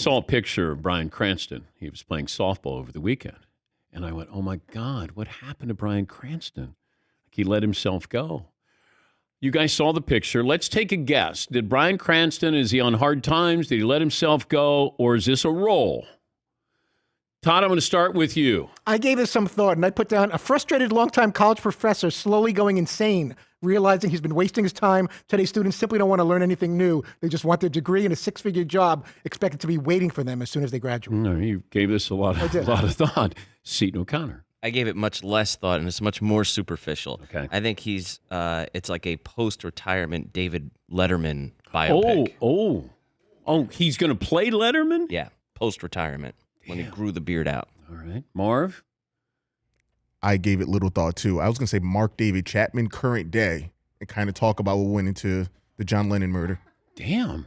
saw a picture of Bryan Cranston. He was playing softball over the weekend. And I went, oh, my God, what happened to Bryan Cranston? He let himself go. You guys saw the picture. Let's take a guess. Did Bryan Cranston, is he on hard times? Did he let himself go? Or is this a role? Todd, I'm going to start with you. I gave this some thought, and I put down a frustrated longtime college professor slowly going insane, realizing he's been wasting his time. Today's students simply don't want to learn anything new. They just want their degree and a six-figure job expected to be waiting for them as soon as they graduate. No, you gave this a lot of thought. Seton O'Connor. I gave it much less thought, and it's much more superficial. Okay. I think he's it's like a post-retirement David Letterman biopic. Oh, he's going to play Letterman? Yeah, post-retirement, when he grew the beard out. All right. Marv? I gave it little thought, too. I was going to say Mark David Chapman, current day, and kind of talk about what went into the John Lennon murder. Damn.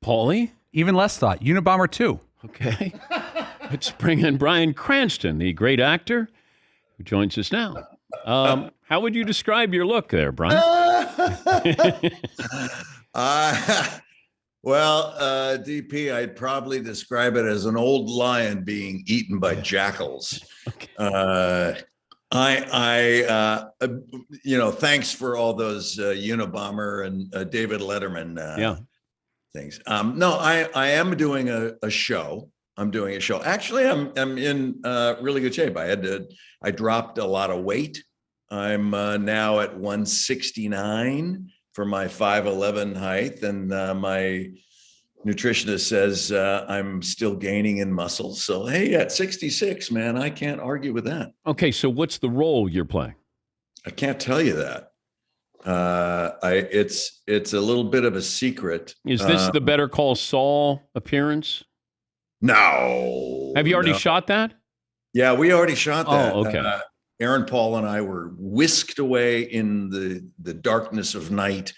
Paulie? Even less thought. Unabomber 2. Okay. Let's bring in Bryan Cranston, the great actor who joins us now. How would you describe your look there, Bryan? DP, I'd probably describe it as an old lion being eaten by jackals. Okay. Thanks for all those Unabomber and David Letterman things. I am doing a show. I'm doing a show. Actually, I'm in really good shape. I dropped a lot of weight. I'm now at 169 for my 5'11" height, and my nutritionist says I'm still gaining in muscle. So hey, at 66, man, I can't argue with that. Okay, so what's the role you're playing? I can't tell you that. It's a little bit of a secret. Is this the Better Call Saul appearance? No. Have you already shot that? Yeah, we already shot that. Oh, okay. Aaron Paul and I were whisked away in the darkness of night,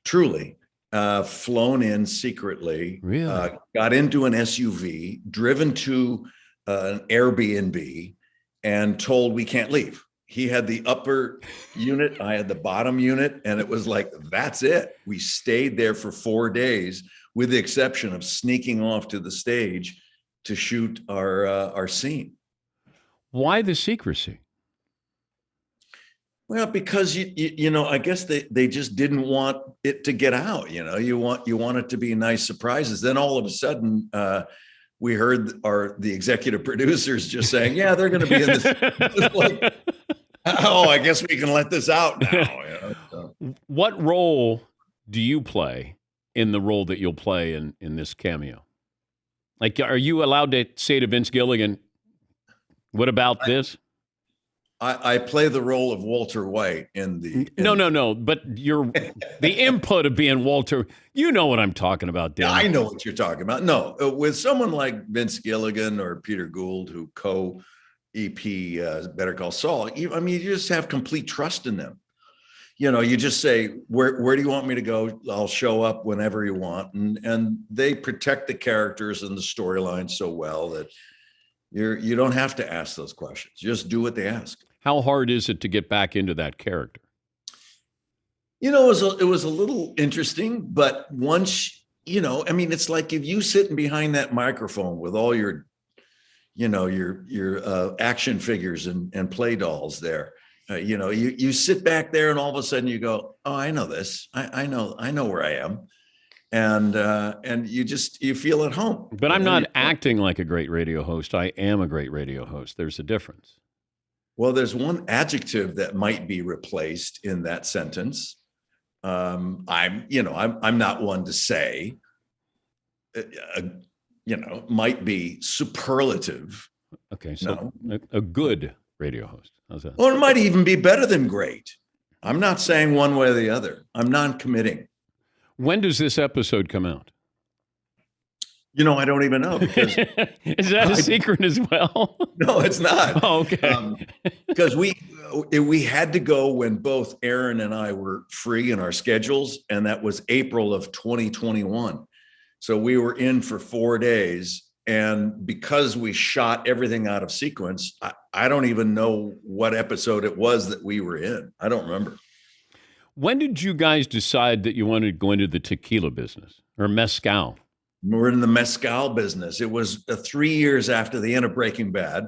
truly, flown in secretly, Really? Got into an SUV, driven to an Airbnb, and told we can't leave. He had the upper unit, I had the bottom unit, and it was like, that's it. We stayed there for 4 days, with the exception of sneaking off to the stage to shoot our scene. Why the secrecy? Well, because I guess they just didn't want it to get out. You want it to be nice surprises. Then all of a sudden, we heard the executive producers just saying, "Yeah, they're going to be in this." It's like, I guess we can let this out now. So. What role do you play in the role that you'll play in this cameo? Like, are you allowed to say to Vince Gilligan, "What about this"? I play the role of Walter White in the. No. But the input of being Walter. You know what I'm talking about, Dan. I know what you're talking about. No, with someone like Vince Gilligan or Peter Gould, who co-EP Better Call Saul. You just have complete trust in them. You just say, where do you want me to go? I'll show up whenever you want, and they protect the characters and the storyline so well that you don't have to ask those questions. Just do what they ask. How hard is it to get back into that character? It was a little interesting, but once, it's like if you sitting behind that microphone with all your action figures and play dolls there, you sit back there and all of a sudden you go, oh, I know this. I know where I am. And you feel at home. But I'm not acting like a great radio host. I am a great radio host. There's a difference. Well, there's one adjective that might be replaced in that sentence. I'm not one to say, might be superlative. Okay, so a good radio host. How's that? Well, it might even be better than great. I'm not saying one way or the other. I'm non-committing. When does this episode come out? I don't even know, because is that a secret as well? No, it's not. Oh, okay. Because we had to go when both Aaron and I were free in our schedules, and that was April of 2021. So we were in for 4 days, and because we shot everything out of sequence, I don't even know what episode it was that we were in. I don't remember. When did you guys decide that you wanted to go into the tequila business or mezcal? We're in the mezcal business. It was 3 years after the end of Breaking Bad.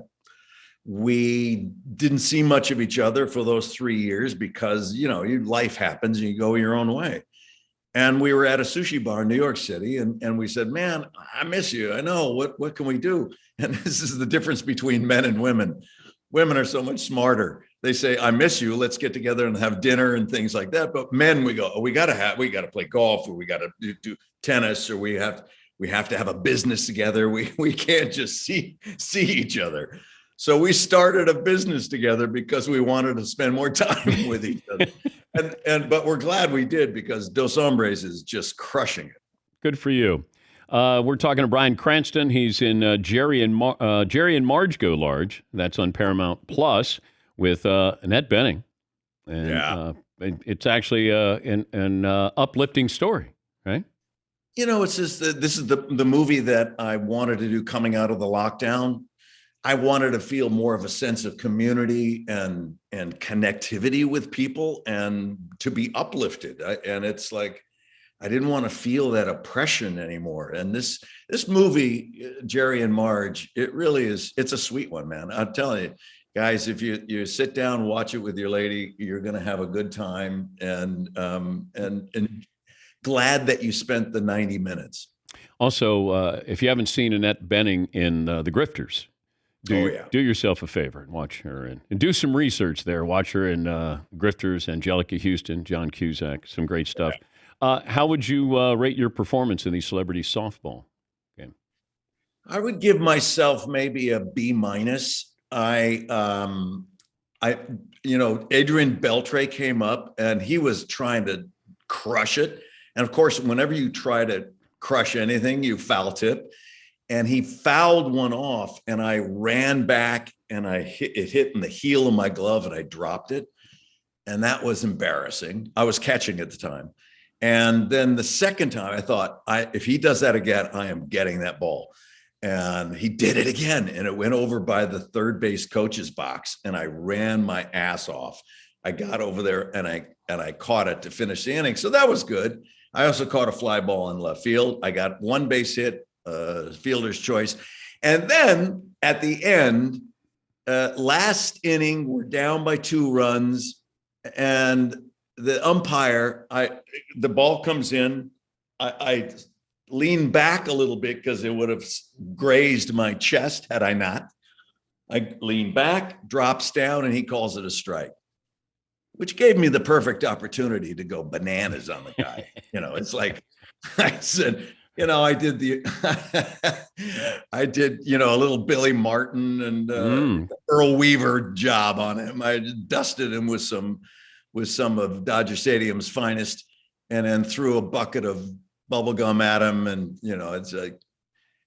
We didn't see much of each other for those 3 years because, life happens and you go your own way. And we were at a sushi bar in New York City, and we said, man, I miss you. I know. What can we do? And this is the difference between men and women. Women are so much smarter. They say, I miss you. Let's get together and have dinner and things like that. But men, we go, we got to play golf, or we got to do tennis, or we have to have a business together. We can't just see each other. So we started a business together because we wanted to spend more time with each other. But we're glad we did, because Dos Hombres is just crushing it. Good for you. We're talking to Bryan Cranston. He's in Jerry and Marge Go Large. That's on Paramount Plus with Annette Bening. And it's actually an uplifting story, right? It's just this is the movie that I wanted to do coming out of the lockdown. I wanted to feel more of a sense of community and connectivity with people, and to be uplifted. And it's like, I didn't want to feel that oppression anymore. And this movie, Jerry and Marge, it really is. It's a sweet one, man. I'm telling you, guys, if you sit down and watch it with your lady, you're going to have a good time. And glad that you spent the 90 minutes. Also, if you haven't seen Annette Bening in The Grifters, do yourself a favor and watch her and do some research there. Watch her in Grifters, Angelica Houston, John Cusack, some great stuff. How would you rate your performance in the celebrity softball game? I would give myself maybe a B-. Adrian Beltre came up and he was trying to crush it. And of course, whenever you try to crush anything, you foul tip. And he fouled one off, and I ran back, and it hit in the heel of my glove, and I dropped it. And that was embarrassing. I was catching at the time. And then the second time I thought, if he does that again, I am getting that ball. And he did it again, and it went over by the third base coach's box, and I ran my ass off. I got over there and I caught it to finish the inning. So that was good. I also caught a fly ball in left field. I got one base hit, fielder's choice. And then at the end, last inning, we're down by 2 runs, and the umpire, the ball comes in. I lean back a little bit because it would have grazed my chest had I not. I lean back, drops down, and he calls it a strike, which gave me the perfect opportunity to go bananas on the guy. It's like I said, I did a little Billy Martin and Earl Weaver job on him. I dusted him with some of Dodger Stadium's finest, and then threw a bucket of bubble gum at him. And, it's like,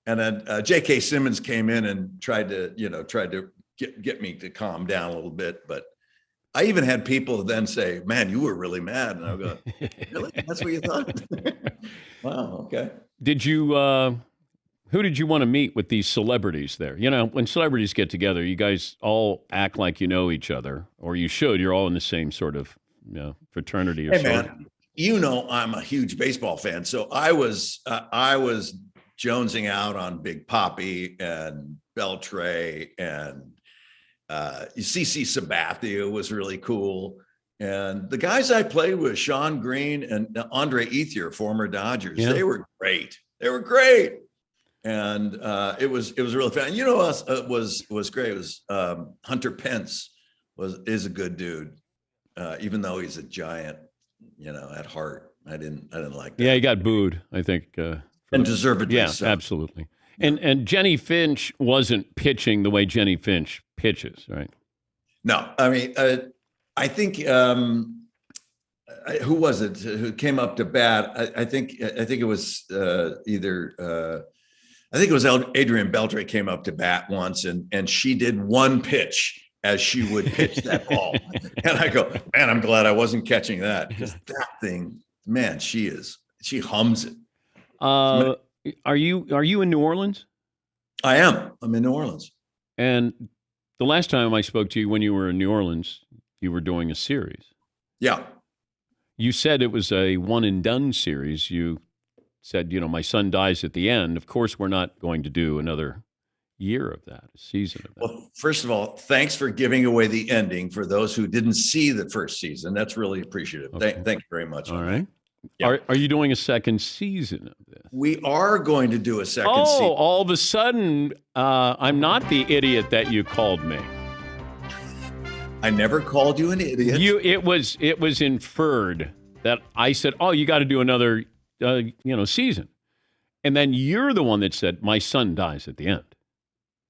and then J.K. Simmons came in and tried to get me to calm down a little bit. But I even had people then say, man, you were really mad. And I go, really? That's what you thought? Wow. Okay. Who did you want to meet with these celebrities there? When celebrities get together, you guys all act like you know each other, or you should. You're all in the same sort of fraternity or something. Man, I'm a huge baseball fan. So I was jonesing out on Big Papi and Beltre, and CC Sabathia was really cool. And the guys I played with, Sean Green and Andre Ethier, former Dodgers, they were great. They were great. And it was really fun. Was great. It was Hunter Pence is a good dude, even though he's a giant, at heart. I didn't like that. Yeah, he got booed, I think. And deservedly. Yeah, so. Absolutely. And Jenny Finch wasn't pitching the way Jenny Finch pitches, right? No, I mean, I think who was it who came up to bat? I think it was I think it was Adrian Beltre came up to bat once, and she did one pitch as she would pitch that ball. And I go, man, I'm glad I wasn't catching that, because that thing, man, she hums it. Are you in New Orleans? I am. I'm in New Orleans. And the last time I spoke to you when you were in New Orleans, you were doing a series. Yeah. You said it was a one and done series. You said, my son dies at the end. Of course, we're not going to do another year of that, a season of that. Well, first of all, thanks for giving away the ending for those who didn't see the first season. That's really appreciative. Okay. Thank you very much. All right. Yeah. Are you doing a second season of this? We are going to do a second Oh, season. all of a sudden, I'm not the idiot that you called me. I never called you an idiot. It was inferred that I said, "Oh, you got to do another, season," and then you're the one that said, "My son dies at the end."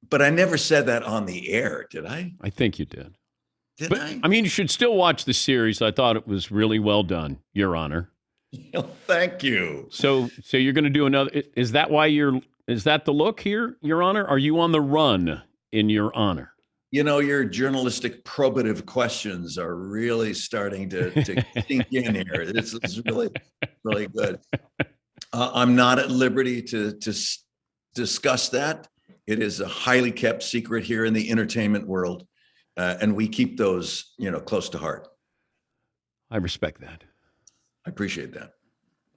But I never said that on the air, did I? I think you did. Did I? I mean, you should still watch the series. I thought it was really well done, Your Honor. Thank you. So you're going to do another. Is that why is that the look here, Your Honor? Are you on the run in Your Honor? Your journalistic probative questions are really starting to sink in here. This is really, really good. I'm not at liberty to discuss that. It is a highly kept secret here in the entertainment world, and we keep those, close to heart. I respect that. I appreciate that.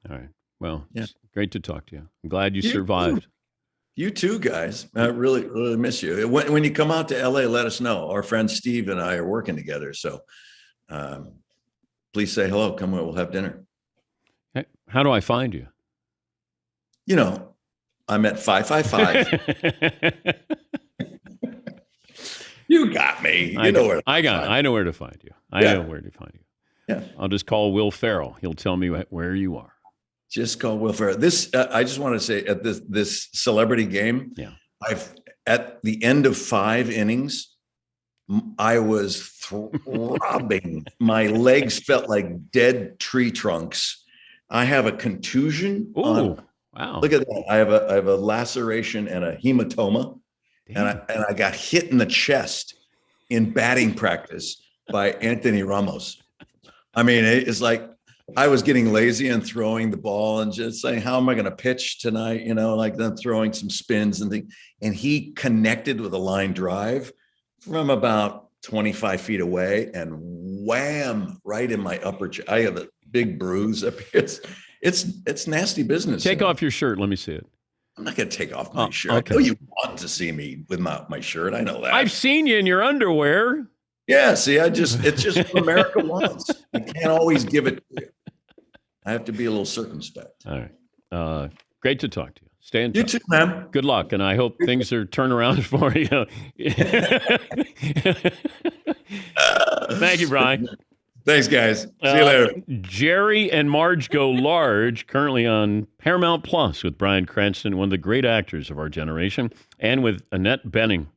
All right. Well, Yeah. It's great to talk to you. I'm glad you survived. You too, guys. I really, really miss you. When you come out to LA, let us know. Our friend Steve and I are working together. So please say hello. Come, we'll have dinner. Hey, how do I find you? I'm at 555. You got me. You know where. I know where to find you. I know where to find you. Yeah. I'll just call Will Ferrell. He'll tell me where you are. Just call Will Ferrell. This, I just want to say, at this celebrity game, I've at the end of 5 innings, I was throbbing. My legs felt like dead tree trunks. I have a contusion. Oh, wow! Look at that. I have a laceration and a hematoma, and I got hit in the chest in batting practice by Anthony Ramos. I mean, it's like I was getting lazy and throwing the ball and just saying, how am I going to pitch tonight? Like then throwing some spins and things. And he connected with a line drive from about 25 feet away and wham, right in my upper chest. I have a big bruise up here. It's nasty business. Take off your shirt. Let me see it. I'm not going to take off my shirt. Okay. I know you want to see me with my shirt. I know that. I've seen you in your underwear. Yeah, see, it's just what America wants. I can't always give it to you. I have to be a little circumspect. All right. Great to talk to you. Stay in touch. You too, man. Good luck, and I hope things are turning around for you. Thank you, Bryan. Thanks, guys. See you later. Jerry and Marge Go Large, currently on Paramount Plus with Bryan Cranston, one of the great actors of our generation, and with Annette Bening.